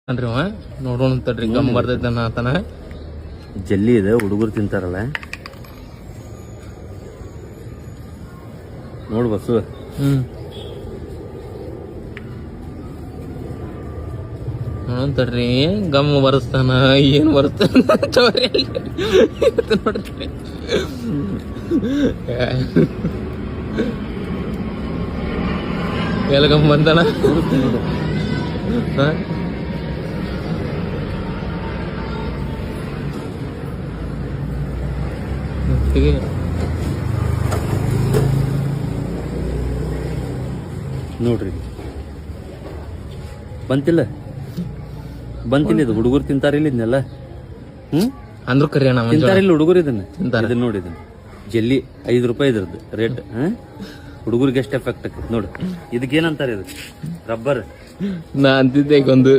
ಅನ್ರಿ ಅವ ನೋಡೋಣ ತಡ್ರಿ ಗಮ್ ಬರ್ತೈತನ ಆತನ ಜಲ್ಲಿ ಇದೆ ಹುಡುಗರು ತಿಂತಾರಲ್ಲ ನೋಡು ಬಸ್ಸು. ನೋಡೋಣ ತಡ್ರಿ ಗಮ್ ಬರಸ್ತಾನ ಏನ್ ಬರಸ್ತಾನ ಚೋರಿ ನೋಡ್ರಿ ಎಲ್ಲ ಗಮ್ ಬಂತಾನ. ನೋಡ್ರಿ ಬಂತಿಲ್ಲ ಇದು ಹುಡುಗರು ತಿಂತಾರಿಲ್ಲ ಇದನ್ನೆಲ್ಲ. ಅಂದ್ರು ಕರಿ ಅಣ್ಣ ತಿಂತಾರಿಲ್ಲ ಹುಡುಗರು ಇದನ್ನ ನೋಡಿ ಇದನ್ನ ಜಲ್ಲಿ 5 ರೂಪಾಯಿ ಇದ್ರದ್ದು ರೇಟ್. ಹುಡುಗರಿಗೆ ಎಷ್ಟು ಎಫೆಕ್ಟ್ ಆಕೈತಿ ನೋಡು. ಇದಕ್ಕೇನಂತಾರೆ ಇದು ರಬ್ಬರ್ ನಾ ಅಂತಿದ್ದೆ ಈಗ ಒಂದು